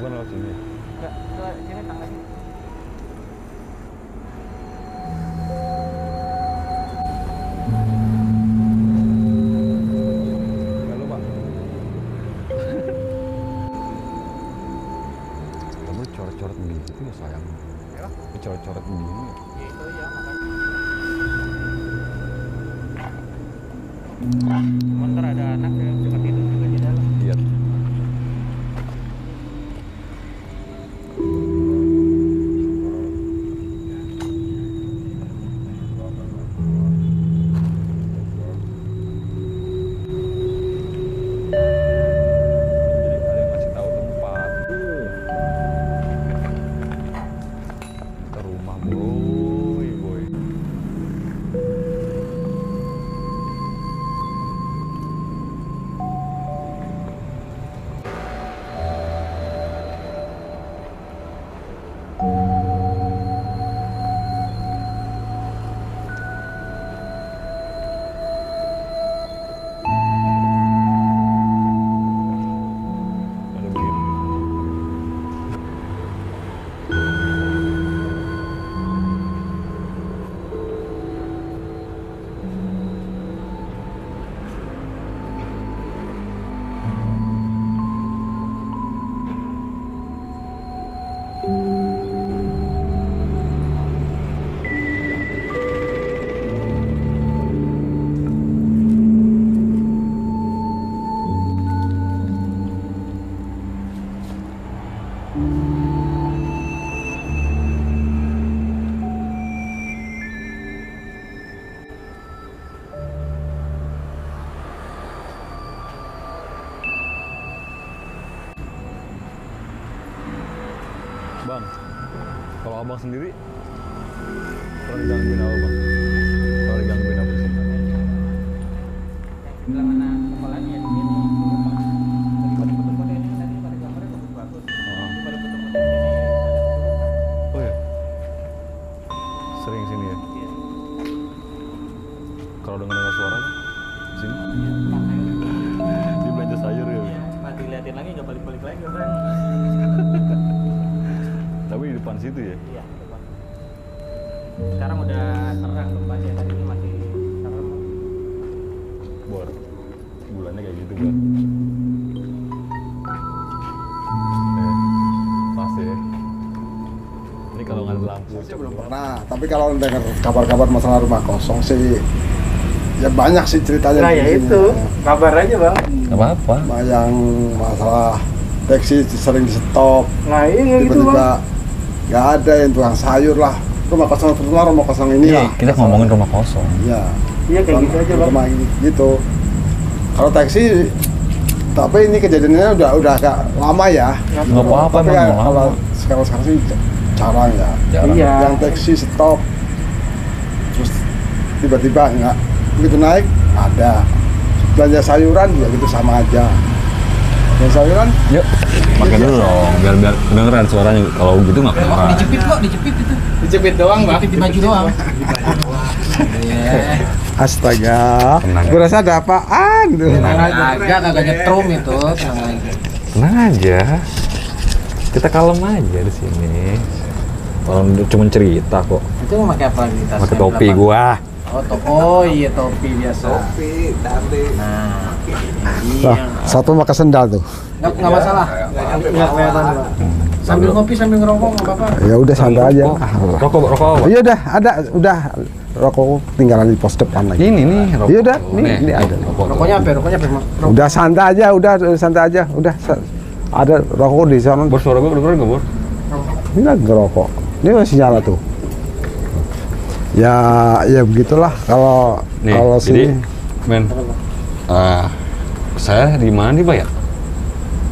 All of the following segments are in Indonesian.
bukan lewat sini. Enggak, ke sini tangganya. Enggak lupa. Kamu coret-coret begini itu ya sayang. Ya. Coret-coret begini. Ya itu ya makanya. Cuman ntar ada anak yang suka tidur juga di dalam. Iya. Jadi kalian kasih tahu tempat. Ke rumah boy. Ada begini. Bang, kalau abang sendiri pernah digangguin apa bang? Pernah digangguin apa sih? Yang bilang anak kepalanya ya di sini. Lagi pada foto-foto ini tadi pada gambarnya bagus-bagus. Lagi pada foto-foto ini Oh ya, sering sini ya. Iya. Kalau dengar suara kan, sini. Iya, makanya. Dia belanja sayur ya. Iya, pas diliatin lagi nggak balik-balik lagi orang. Tapi di depan situ ya. Iya, depan. Sekarang udah terang tempatnya, tadi ini masih serem. Bor, bulannya kayak gitu bang. Pas ya. Ini kalau nggak ada lampu. Saya belum pernah, tapi kalau dengar kabar-kabar masalah rumah kosong sih, ya banyak sih ceritanya. Nah di ya sini. itu, kabar aja bang. Nggak apa-apa. Yang masalah taksi sering di stop, Nah ini gitu tiba-tiba nggak ada yang tukang sayur lah. Rumah kosong terutama rumah kosong ini lah. Kita ngomongin rumah kosong. Iya. Iya kayak gitu aja bang. Rumah gitu. Kalau taksi, tapi ini kejadiannya udah agak lama ya. Nggak apa-apa, Tapi emang ya, lama. kalau sekarang sih jarang ya. Jarang. Iya. Yang taksi stop, terus tiba-tiba nggak begitu naik ada. Belanja sayuran juga gitu sama aja. Belanja sayuran Yuk, pakai dulu dong, biar kedengeran suaranya. Kalau gitu nggak kedengeran. Dijepit kok, dijepit itu. Dijepit doang bang. Dijepit di baju doang. Iya. astaga. Tenang. Gue rasa ada apaan tuh. Tenang aja, kagak nyetrum itu. Tenang aja. Tenang aja. Kita kalem aja di sini. Orang cuma cerita kok. Itu mau pakai apa di tasnya? Pakai topi Berapa? gua. Oh iya topi biasa. Topi, dali. Nah, Wah, iya. satu pakai sendal tuh. Nggak masalah. Nggak kelihatan bang. Sambil ngopi sambil ngerokok nggak apa-apa. Ya udah santai aja. Rokok. Iya udah rokok tinggalan di pos depan lagi. Ini nih rokok. Iya udah, ini ada. Rokoknya apa? Rokoknya apa? Udah santai aja, ada rokok di sana. Bor, suara gua kedengeran nggak, Bor? Ini lagi ngerokok. Ini masih nyala tuh. Ya begitulah kalau Nih, jadi, sini. men, saya di mana nih, Pak ya?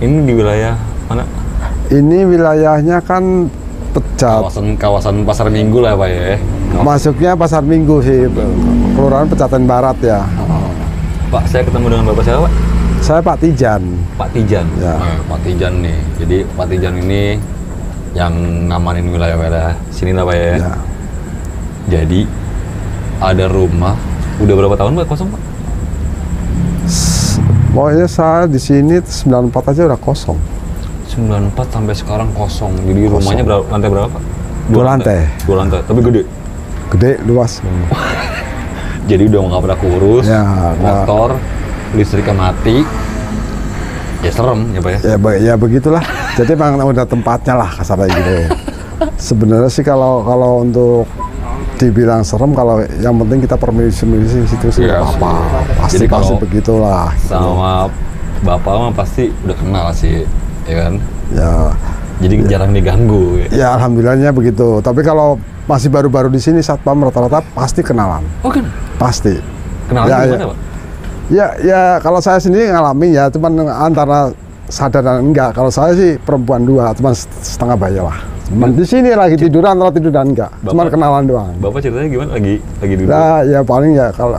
Ini di wilayah mana? Ini wilayahnya kan Pecat. Kawasan Pasar Minggu lah, Pak ya. Masuknya Pasar Minggu sih, Kelurahan Pecatan Barat ya. Pak, saya ketemu dengan Bapak siapa, Pak? Saya Pak Tijan. Pak Tijan. Ya. Pak Tijan nih. Jadi Pak Tijan ini yang ngamanin wilayah-wilayah sini lah, Pak ya. Ya. Jadi ada rumah udah berapa tahun Pak kosong, Pak? Pokoknya saya di sini 94 aja udah kosong. 94 sampai sekarang kosong. Jadi Kosong. rumahnya lantai berapa, Pak? 2 lantai. 2 lantai, tapi gede. Gede, luas. Jadi udah nggak pernah kurus, Ya, motor, listriknya mati. Ya serem ya, Pak ya? Ya begitulah. Jadi memang udah tempatnya lah kasarnya gitu. Sebenarnya sih kalau untuk dibilang serem, kalau yang penting kita permisi situ sih Iya nggak sih. apa-apa. Pasti Jadi kalau begitulah. Gitu. Sama bapak mah pasti udah kenal sih, ya kan? Ya, Jadi jarang diganggu. Ya. ya alhamdulillahnya begitu. Tapi kalau masih baru-baru di sini satpam rata-rata pasti kenalan, Oh kan? pasti. Kenalan Ya, gimana, ya. Pak? Ya kalau saya sendiri ngalamin ya, cuman antara sadar dan enggak. Kalau saya sih perempuan 2, cuman setengah bayi lah. Cuman di sini lagi tiduran atau tidur dan enggak. Cuman Bapak- kenalan doang. Bapak ceritanya gimana? Lagi duduk? Nah, ya paling ya kalau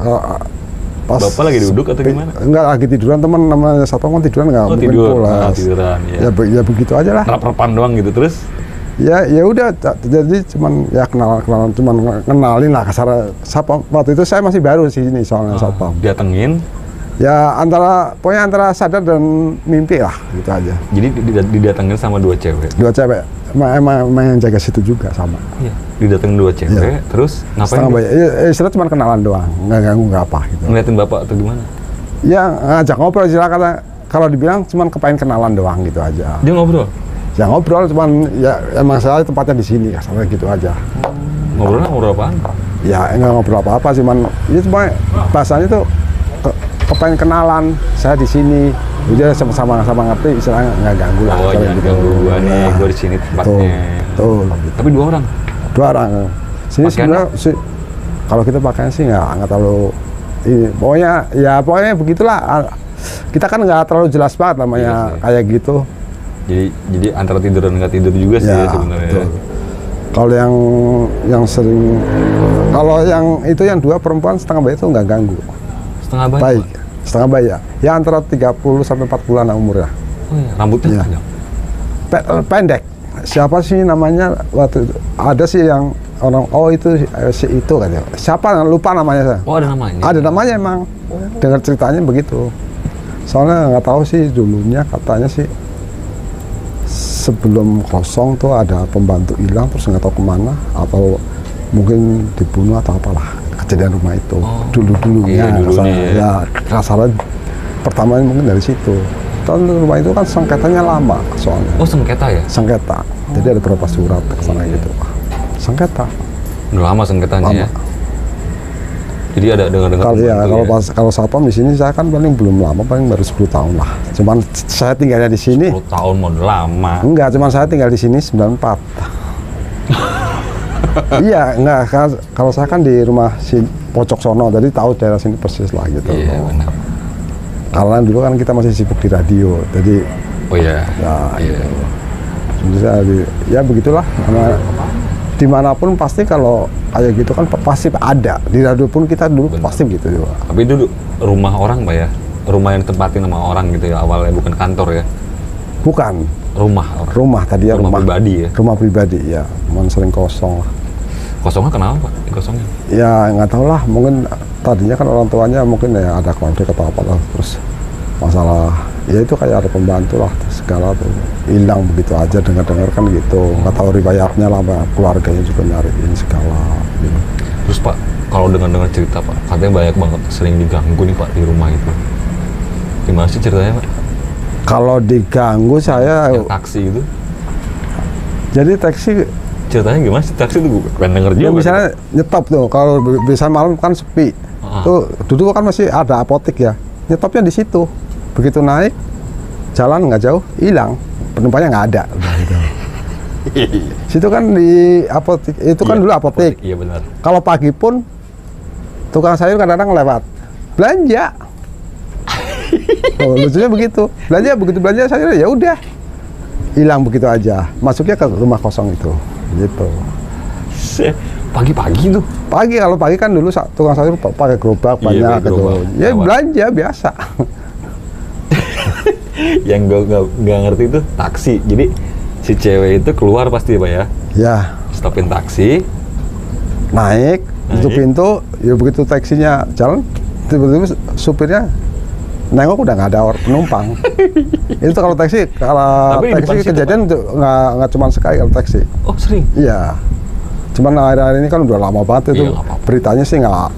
pas Bapak lagi duduk atau gimana? Enggak, lagi tiduran, teman namanya satpam kan tiduran enggak Oh mungkin tidur, pulas. tiduran. Ya. Ya begitu aja lah. Rap-rapan doang gitu terus. Ya udah, jadi cuman ya kenalan cuman kenalin lah kasar. Satpam waktu itu saya masih baru di sini soalnya satpam. Datengin. Ya pokoknya antara sadar dan mimpi lah gitu aja. Jadi didatengin sama 2 cewek. 2 cewek emang yang jaga situ juga sama. Iya. Didatengin 2 cewek. Iya. Terus ngapain? Setengah bayi. Istilah cuma kenalan doang, nggak ganggu nggak apa gitu. Ngeliatin bapak atau gimana? Ya ngajak ngobrol istilah kata, kalau dibilang cuma kepengen kenalan doang gitu aja. Dia ngobrol. Ya ngobrol cuman ya emang saya tempatnya di sini kasarnya gitu aja. Ngobrol apaan? Ya nggak ngobrol apa-apa, cuman ya cuma bahasanya tuh kepengen kenalan, saya di sini. Udah sama-sama ngerti, istilahnya nggak ganggu lah. Oh kalau jangan gitu. ganggu gua nih, Nah, gua di sini Betul, tempatnya. betul. Tapi 2 orang. 2 orang. Sini Pakaiannya? sebenarnya sih kalau kita pakaian sih nggak terlalu ini. Pokoknya begitulah. Kita kan nggak terlalu jelas banget namanya Iya sih. kayak gitu. Jadi antara tidur dan nggak tidur juga sih Ya, sebenarnya. betul. Kalau yang sering, kalau yang itu yang 2 perempuan setengah bayi itu nggak ganggu. Setengah bayi. Baik, setengah bayi ya. Ya antara 30 sampai 40 bulan umurnya. Oh iya, rambutnya Iya. panjang. Pendek. Siapa sih namanya waktu itu? Ada sih yang orang itu si itu katanya. Siapa lupa namanya saya. Oh ada namanya. Ada namanya emang. Dengar ceritanya begitu. Soalnya nggak tahu sih dulunya katanya sih sebelum kosong tuh ada pembantu hilang terus nggak tahu kemana atau mungkin dibunuh atau apalah kejadian rumah itu dulunya Iya, dulunya ya. ya kasarnya pertama mungkin dari situ. Tahun rumah itu kan sengketanya lama soalnya Oh sengketa ya? sengketa jadi ada beberapa surat ke sana gitu sengketa Udah lama sengketanya lama. ya. Jadi ada dengar-dengar. Kalau ya pembantu kalau satpam di sini saya kan paling belum lama, paling baru 10 tahun lah. Cuman saya tinggalnya di sini. 10 tahun mau lama. Enggak, cuman saya tinggal di sini 94. Iya, enggak. Kalau saya kan di rumah si pojok sono, jadi tahu daerah sini persis lah gitu. Iya benar. Karena dulu kan kita masih sibuk di radio, jadi Oh iya. ya, Iya. jadi ya begitulah. Karena dimanapun pasti kalau kayak gitu kan pasti ada. Di radio pun kita dulu Benar. pasti begitu juga. Tapi itu rumah orang Pak ya? Rumah yang ditempatin sama orang gitu ya awalnya, bukan kantor ya? Bukan Rumah orang. rumah tadi ya, Rumah pribadi ya? Rumah pribadi ya, cuman sering kosong lah. Kosongnya kenapa Pak? Dikosongin? Ya nggak tahu lah, mungkin tadinya kan orang tuanya mungkin ya ada konflik atau apa lah, terus masalah ya itu kayak ada pembantu lah segala tuh hilang begitu aja, dengar-dengar kan gitu, nggak tahu riwayatnya lah, keluarganya juga nyariin segala gitu. Terus Pak, kalau dengar-dengar cerita Pak, katanya banyak banget sering diganggu nih Pak di rumah itu. Gimana sih ceritanya Pak? Kalau diganggu saya Yang taksi itu? jadi taksi Ceritanya gimana sih taksi itu? Gue pengen denger juga. ya misalnya nyetop tuh, kalau bisa malam kan sepi, tuh dulu kan masih ada apotek ya, nyetopnya di situ, begitu naik jalan nggak jauh hilang, penumpangnya nggak ada. Udah gitu. Situ kan di apotek itu kan Iya, dulu apotek. Iya benar. Kalau pagi pun tukang sayur kadang-kadang lewat belanja. Oh, lucunya begitu. Begitu belanja sayur ya udah hilang begitu aja. Masuknya ke rumah kosong itu. Gitu. Pagi-pagi tuh. Pagi kalau pagi kan dulu tukang sayur pakai gerobak Iya, banyak pakai gitu. gerobak. Ya Lewat. belanja biasa. Yang nggak ngerti itu taksi. Jadi si cewek itu keluar pasti Pak ya. Ya, Stopin taksi. naik, tutup Naik. pintu, ya begitu taksinya jalan, tiba-tiba supirnya nengok udah nggak ada penumpang. Itu kalau taksi, Tapi di depan situ, kejadian itu nggak cuma sekali kalau taksi. Oh sering? Iya. Cuman akhir-akhir ini kan udah lama banget itu. Iya, nggak apa-apa. Beritanya sih nggak,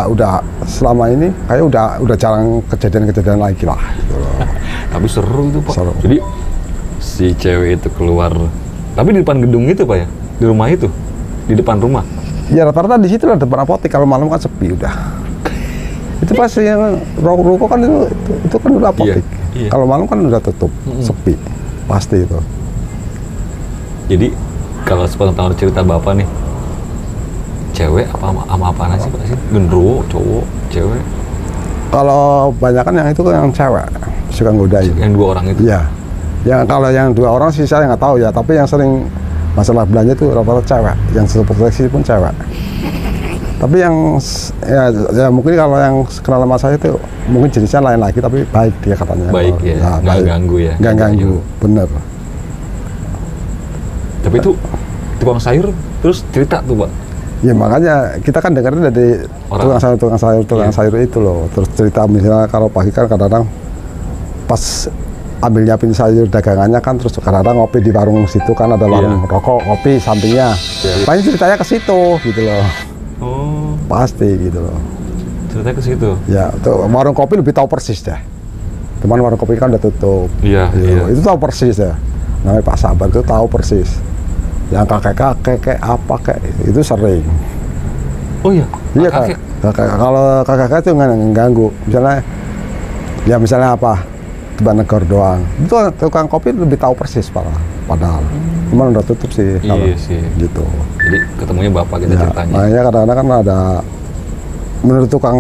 udah selama ini kayak udah jarang kejadian-kejadian lagi lah. Gitu loh. Tapi seru itu Pak. Seru. Jadi si cewek itu keluar, tapi di depan gedung itu Pak ya? Di rumah itu? Di depan rumah? Ya rata-rata di situ lah depan apotek, kalau malam kan sepi udah. Itu pasti yang ruko kan itu kan udah apotek. Iya. Kalau malam kan udah tutup, sepi. Pasti itu. Jadi kalau sepengetahuan cerita Bapak nih, cewek sama apaan sih Pak sih? Genderuwo, cowok, cewek? Kalau banyak kan yang itu kan yang cewek suka godain. Yang dua orang itu? Iya. Yang kalau yang dua orang sih saya nggak tahu ya, tapi yang sering masalah belanja itu rata-rata cewek, yang proteksi pun cewek. Tapi yang ya mungkin kalau yang kenal sama saya itu mungkin jenisnya lain lagi, tapi baik dia katanya. Baik ya, nggak baik. ganggu ya? Nggak ganggu, bener. Tapi itu tukang sayur terus cerita tuh Pak? Ya makanya kita kan dengarnya dari Orang. tukang sayur itu loh. Terus cerita misalnya kalau pagi kan kadang-kadang pas ambil nyiapin sayur dagangannya kan, terus kadang-kadang ngopi di warung situ kan, ada warung rokok, ngopi sampingnya. Iya. Paling ceritanya ke situ gitu loh. Oh, Pasti gitu loh. ceritanya ke situ? Ya, tuh warung kopi lebih tahu persis deh. Teman warung kopi kan udah tutup. Iya, Gitu. iya. Itu tahu persis ya. Namanya Pak Sabar itu tahu persis. Yang kakek-kakek kayak apa kayak itu sering. Oh iya? Iya kakek? kalau kakak itu nggak ganggu. Misalnya apa? Tiba negor doang. Itu tukang kopi lebih tahu persis padahal. Cuman udah tutup sih. Iya sih. Gitu. Jadi ketemunya Bapak kita Ya, ceritanya. makanya kadang-kadang kan ada menurut tukang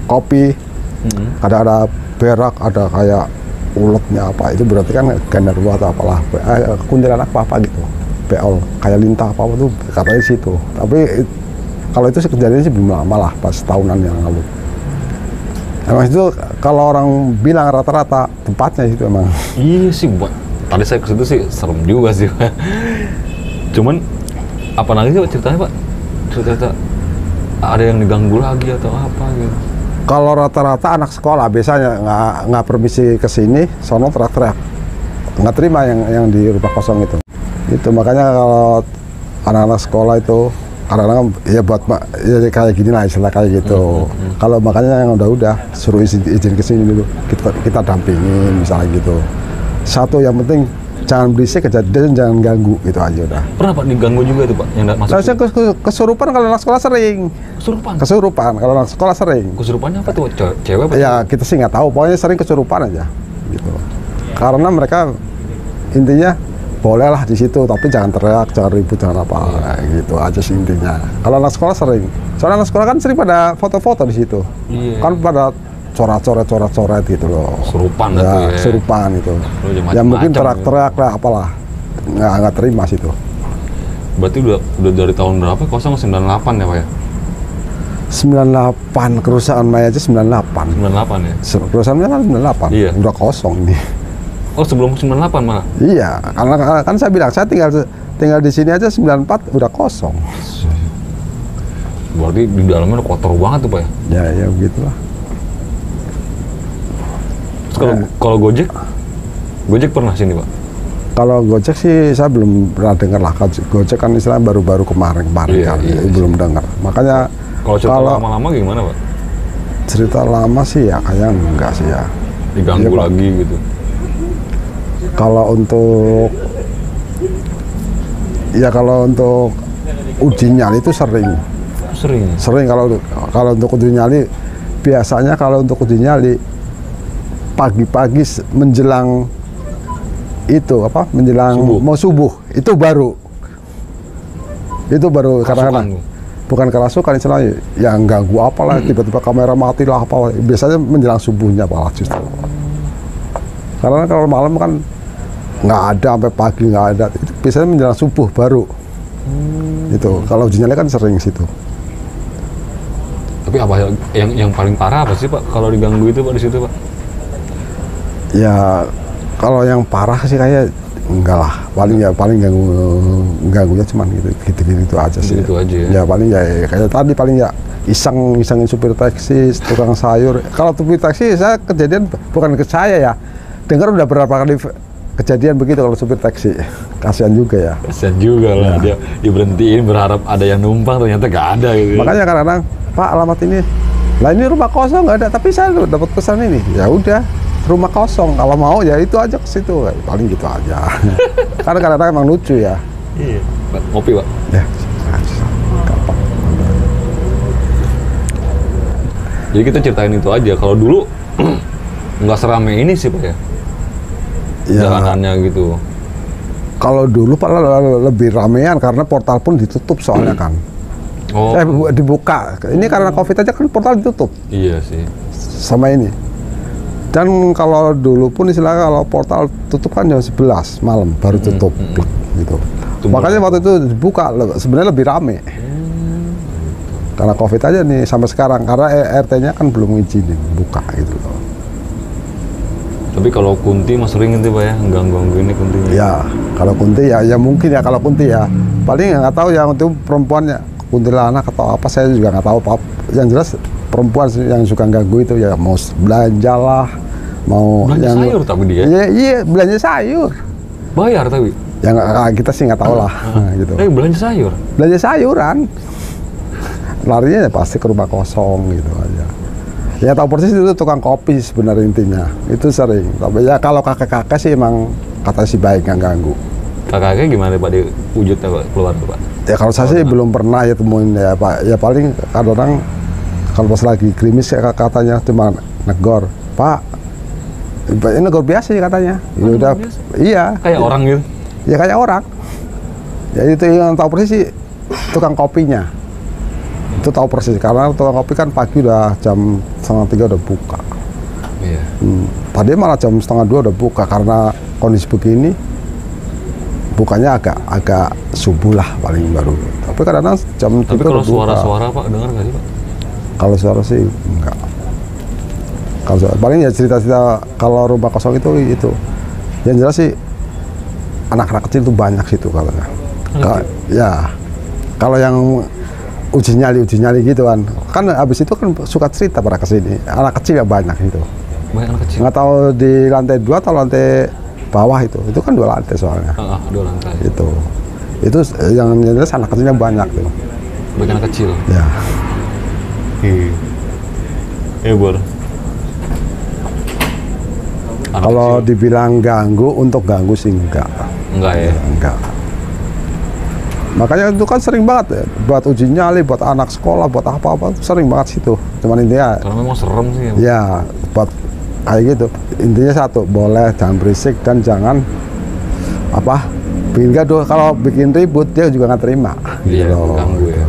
kopi kadang ada berak, ada kayak uletnya apa, itu berarti kan genderuwo atau apalah, kuntilanak apa gitu, beol kayak lintah apa tuh katanya situ. Tapi kalau itu kejadiannya sih belum lama lah, pas tahunan yang lalu. Emang itu kalau orang bilang rata-rata tempatnya itu emang. Iya sih Pak. Tadi saya ke situ sih serem juga sih Pak. Cuman apa lagi sih Pak ceritanya Pak? Cerita ada yang diganggu lagi atau apa gitu? Kalau rata-rata anak sekolah biasanya nggak permisi ke sini, sono teriak-teriak, nggak terima yang di rumah kosong itu. Itu makanya kalau anak-anak sekolah itu kadang-kadang ya buat ya kayak gini lah, istilah kayak gitu. Kalau makanya yang udah suruh izin ke sini dulu, kita dampingin misalnya gitu. Satu yang penting jangan berisik, kejadian jangan ganggu gitu aja udah. Pernah Pak diganggu juga tuh Pak yang nggak masuk? Saya kesurupan kalau anak sekolah sering. Kesurupan? Kesurupan kalau anak sekolah sering. Kesurupannya apa tuh? Cewek apa? Ya kita sih nggak tahu, pokoknya sering kesurupan aja gitu. Karena mereka intinya bolehlah di situ, tapi jangan teriak, jangan ribut, jangan apa, gitu aja sih intinya. Kalau anak sekolah sering, soalnya anak sekolah kan sering pada foto-foto di situ, Iya. kan pada coret-coret gitu loh. Kesurupan Ya, itu ya. kesurupan itu. Lu jangan Ya mungkin macam-macam teriak-teriak lah, apalah, nggak terima situ. Berarti udah dari tahun berapa? Kosong 98 ya Pak ya? 98 kerusakan Maya aja 98. 98 ya? Kerusakan Maya kan 98. Iya. Udah kosong ini. Oh sebelum 98 malah? Iya, karena kan saya bilang saya tinggal di sini aja 94 udah kosong. Berarti di dalamnya udah kotor banget tuh Pak ya? Ya begitulah. Terus kalau Gojek pernah sini Pak? Kalau Gojek sih saya belum pernah dengar lah. Gojek kan istilahnya baru-baru kemarin Iya, kan, iya. belum dengar. Makanya Kalau cerita lama-lama gimana Pak? cerita lama sih ya kayaknya enggak sih ya. Diganggu Iya, Pak. lagi gitu? Kalau untuk uji nyali itu sering kalau untuk uji nyali biasanya kalau untuk uji nyali pagi-pagi menjelang mau subuh itu baru kadang-kadang bukan kerasukan istilahnya yang ganggu apalah, tiba-tiba kamera mati lah apa, biasanya menjelang subuhnya malah justru. Karena kalau malam kan nggak ada, sampai pagi nggak ada, itu biasanya menjelang subuh baru. Itu kalau uji nyali kan sering situ. Tapi apa yang paling parah apa sih Pak kalau diganggu itu Pak di situ Pak? Ya kalau yang parah sih kayak enggak lah, paling ganggunya cuman gitu aja sih. Gitu aja ya. Ya paling ya kayak tadi paling ya isengin supir taksi, tukang sayur. Kalau supir taksi saya kejadian bukan ke saya ya, dengar udah berapa kali kejadian begitu kalau supir taksi. Kasihan juga ya. Kasian juga lah, dia diberhentiin berharap ada yang numpang, ternyata gak ada gitu. Makanya kadang-kadang, Pak alamat ini, lah ini rumah kosong nggak ada, tapi saya dapat pesan ini. Ya udah, rumah kosong, kalau mau ya itu aja ke situ, paling gitu aja. Karena kadang-kadang emang lucu ya. Iya. Pak, ngopi Pak. Ya, gampang. Jadi kita ceritain itu aja. Kalau dulu nggak serame ini sih Pak ya. Ya, Jalanannya gitu. kalau dulu Pak lebih ramean karena portal pun ditutup soalnya kan. Oh. Dibuka. Ini karena Covid aja kan portal ditutup Iya sih. sama ini. Dan kalau dulu pun istilahnya kalau portal tutup kan jam 11 malam baru tutup gitu. Makanya waktu itu dibuka sebenarnya lebih rame. Karena Covid aja nih sampai sekarang karena RT-nya kan belum ngizinin buka gitu loh. Tapi kalau Kunti mas sering gitu Pak ya, ganggu ini Kuntinya. Ya, kalau Kunti ya mungkin ya kalau Kunti ya. Paling nggak tahu yang itu perempuannya kuntilanak atau apa saya juga nggak tahu Pak. Yang jelas perempuan yang suka ganggu itu ya mau belanja lah, mau Belanja sayur tapi dia. Iya, belanja sayur. Bayar tapi. Ya kita sih nggak tahu lah gitu. Belanja sayur. Belanja sayuran. Larinya ya pasti ke rumah kosong gitu aja. Ya tahu persis itu tukang kopi sebenarnya intinya. Itu sering. Tapi ya kalau kakek-kakek sih emang kata si baik nggak ganggu. Kakaknya gimana Pak di wujudnya Pak keluar tuh Pak? Ya kalau saya sih belum pernah ya temuin ya Pak. Ya paling kadang kalau pas lagi krimis ya katanya cuma negor. Pak, ini negor biasa sih katanya. Ya udah, iya. Kayak orang gitu. Ya kayak orang. Ya itu yang tahu persis sih tukang kopinya. Itu tahu persis karena tukang kopi kan pagi udah jam 2:30 udah buka. Iya. Tadi malah jam 1:30 udah buka karena kondisi begini bukanya agak subuh lah paling baru. Tapi kadang-kadang jam 3 Tapi kalau udah buka. suara-suara Pak dengar nggak sih Pak? Kalau suara sih enggak. Kalau paling ya cerita-cerita kalau rumah kosong itu. Yang jelas sih anak-anak kecil itu banyak situ katanya. Ya kalau yang uji nyali gitu kan habis itu kan suka cerita pada kesini anak kecil ya banyak itu. Banyak anak kecil. Nggak tahu di lantai 2 atau lantai bawah itu kan 2 lantai soalnya. 2 lantai. Itu yang jelas anak kecilnya banyak tuh. Banyak anak kecil. Ya. Iya Bor. Kalau dibilang ganggu untuk ganggu sih enggak. Enggak ya. Enggak. Makanya itu kan sering banget ya, buat uji nyali, buat anak sekolah, buat apa-apa sering banget situ. Cuman intinya Karena memang serem sih ya. ya buat kayak gitu. Intinya satu, boleh jangan berisik dan jangan bikin gaduh. Kalau bikin ribut dia juga nggak terima. Iya, Gitu. ganggu ya.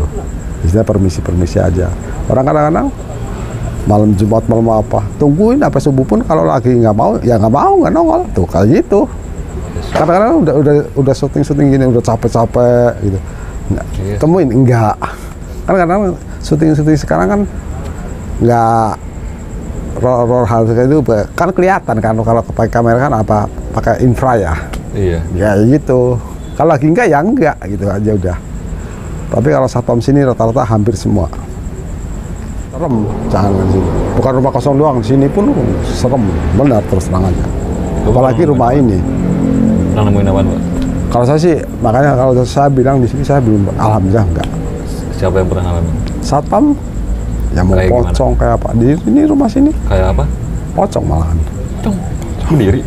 Istilah permisi aja. Orang kadang-kadang malam Jumat malam apa tungguin apa subuh pun kalau lagi nggak mau nggak nongol tuh kayak gitu. Kadang-kadang udah syuting gini udah capek gitu. Yes. Temuin enggak. Kan kadang syuting sekarang kan enggak roll hal kayak itu kan kelihatan kan kalau pakai kamera kan pakai infra ya. Iya. Ya gitu. Kalau lagi enggak ya enggak gitu aja udah. Tapi kalau satpam sini rata-rata hampir semua. Serem, jangan di sini. Bukan rumah kosong doang, sini pun serem, benar terus terang aja. Apalagi rumah ini. Pernah nemuin apaan Pak? Kalau saya sih, makanya kalau saya bilang di sini saya belum, alhamdulillah enggak. Siapa yang pernah ngalamin? Satpam, ya mau Kayak pocong kayak apa? Di ini rumah sini, Kayak apa? pocong malahan. Berdiri?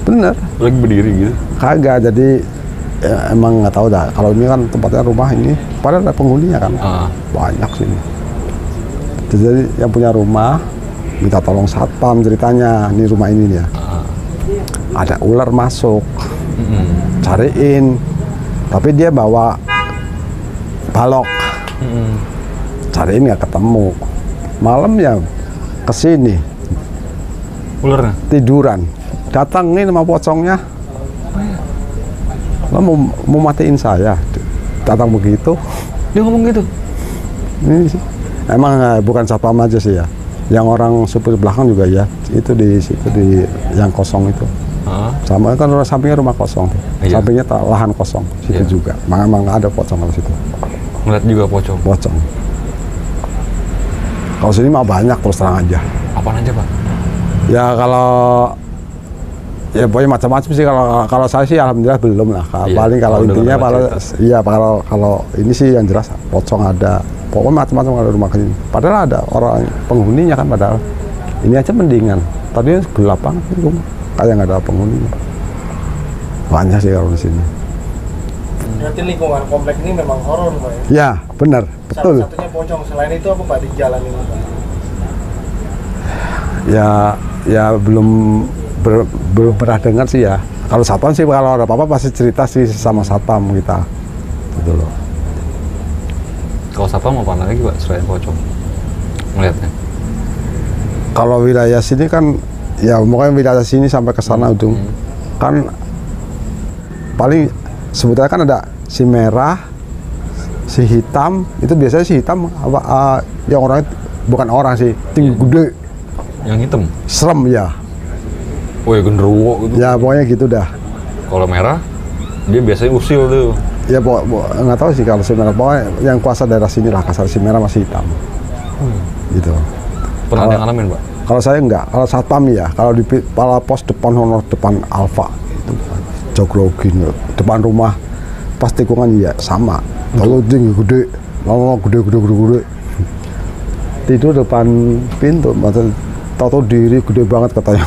Bener, Lagi berdiri gitu? kagak. Jadi ya, emang nggak tahu dah. Kalau ini kan tempatnya rumah ini, padahal ada penghuninya kan, banyak sini. Jadi yang punya rumah minta tolong satpam ceritanya, ini rumah ini ya. Ada ular masuk, cariin, tapi dia bawa balok, cariin nggak ketemu. Malam ya kesini, Ularnya? tiduran, datangin sama pocongnya, lo mau matiin saya, datang begitu. Dia ngomong gitu? Ini sih. Emang bukan satpam aja sih ya, yang orang supir belakang juga ya, itu di situ di yang kosong itu. Heeh. Sama kan sampingnya rumah kosong, Iya. sampingnya lahan kosong, situ Iya. juga. Memang nggak ada pocong kalau situ, Ngeliat juga pocong. pocong. Kalau sini mah banyak terus terang aja. Apaan aja, Pak? Ya kalau ya pokoknya macam-macam sih kalau saya sih alhamdulillah belum lah. Iya, Paling kalau kalau dengar intinya kalau cerita. iya kalau ini sih yang jelas pocong ada. Pokoknya macam-macam kalau rumah ini. Padahal ada orang penghuninya kan padahal. Ini aja mendingan. Tadi gelap banget ini rumah. Kayak nggak ada penghuninya. Banyak sih kalau di sini. Berarti lingkungan komplek ini memang horor Pak ya? Ya benar, betul. Satu-satunya pocong, selain itu apa Pak di jalan ini Pak? Ya belum pernah dengar sih ya. Kalau satpam sih kalau ada apa-apa pasti cerita sih sama satpam kita. Gitu loh. Kalau satpam apa lagi, Pak, selain pocong? Ngeliatnya. Kalau wilayah sini kan ya mungkin wilayah sini sampai ke sana Udung. Kan paling sebetulnya kan ada si merah, si hitam, itu biasanya si hitam apa yang orang bukan orang sih, tinggi gede, Yang hitam. serem ya. Oh ya, genderuwo gitu. Ya pokoknya gitu dah. Kalau merah, dia biasanya usil tuh. Ya nggak tahu sih kalau si merah, pokoknya yang kuasa daerah sini lah kasar, si merah masih hitam. Gitu. Pernah Kalau- ada yang ngalamin, Pak? Kalau saya enggak, kalau satpam ya, kalau di kepala pos depan honor depan Alfa itu jogrogin depan rumah pas tikungan ya sama. Lalu tinggi gede, lalu gede. Tidur depan pintu, tahu diri gede banget katanya.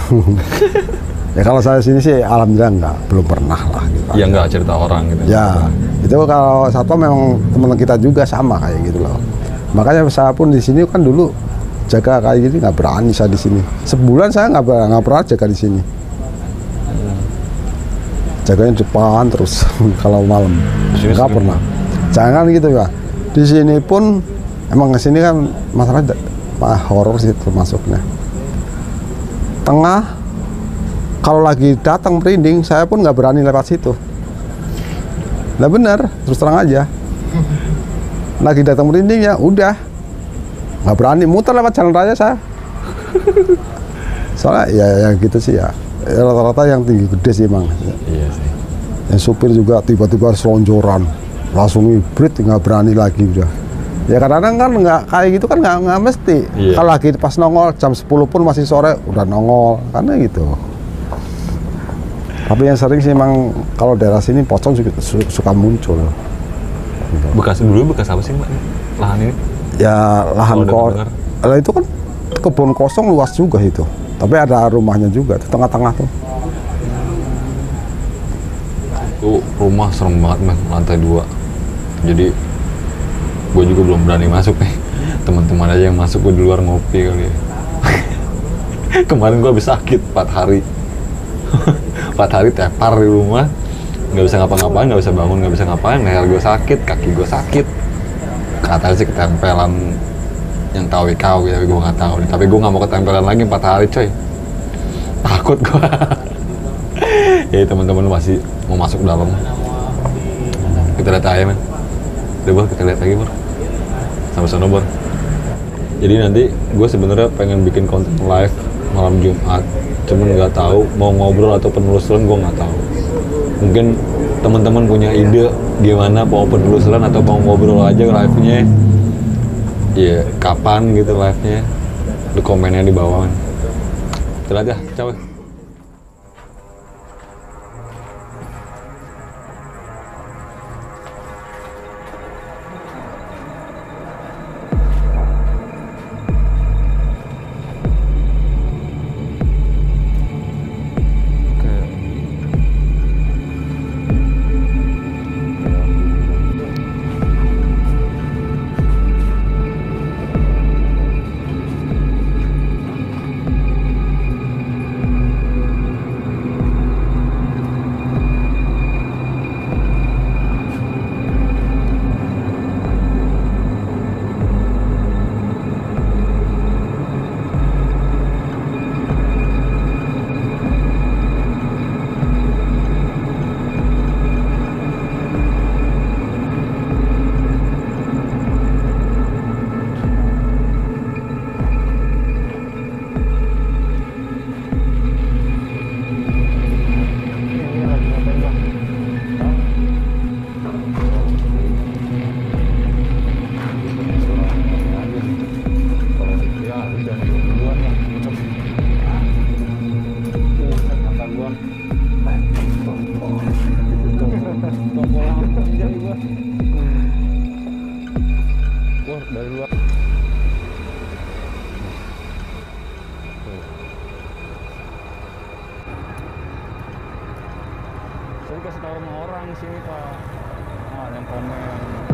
Ya kalau saya sini sih alhamdulillah enggak, belum pernah lah gitu. Ya nggak cerita orang gitu. Ya, itu kalau satpam memang teman kita juga sama kayak gitu loh. Makanya saya pun di sini kan dulu jaga kayak gini nggak berani saya di sini. Sebulan saya nggak pernah jaga di sini. Jaganya depan terus kalau malam Di sini nggak sering. pernah. Jangan gitu ya. Di sini pun emang kesini kan masalah horor sih termasuknya. Tengah kalau lagi datang merinding saya pun nggak berani lewat situ. Nah bener, terus terang aja. Lagi datang merinding ya udah nggak berani muter lewat jalan raya saya. Soalnya ya gitu sih ya. Rata-rata yang tinggi gede sih emang. Iya sih. Yang supir juga tiba-tiba selonjoran, langsung hibrid nggak berani lagi udah. Ya kadang-kadang kan nggak kayak gitu kan nggak mesti. Iya. Kalau lagi pas nongol jam 10 pun masih sore udah nongol karena gitu. Tapi yang sering sih emang kalau daerah sini pocong suka muncul. Bekas apa sih, Pak? Lahan ini? Ya lahan Kalau dengar-dengar. Lah itu kan kebun kosong luas juga itu. Tapi ada rumahnya juga di tengah-tengah tuh. Tuh rumah serem banget, men, lantai 2. Jadi gue juga belum berani masuk nih. Teman-teman aja yang masuk, gue di luar ngopi kali ya. Kemarin gue habis sakit 4 hari. 4 hari tepar di rumah, nggak bisa ngapa-ngapain, nggak bisa bangun, nggak bisa ngapain. Leher gue sakit, kaki gue sakit. Katanya sih ketempelan yang tahu ya, gue nggak tahu. Tapi gue nggak mau ketempelan lagi 4 hari, coy. Takut gue. Ya teman-teman masih mau masuk dalam. Kita lihat aja, men. Udah, Bor, kita lihat lagi, Bor. Sampai sana, Bor. Jadi nanti gue sebenarnya pengen bikin konten live malam Jumat, cuman nggak tahu mau ngobrol atau penelusuran, gue nggak tahu. Mungkin teman-teman punya ide gimana, mau penelusuran atau mau ngobrol aja live-nya. Ya kapan gitu live-nya, lu komennya di bawah, men. Kita lihat ya, coba. dikasih tahu sama orang sini Pak. Nah, ada yang komen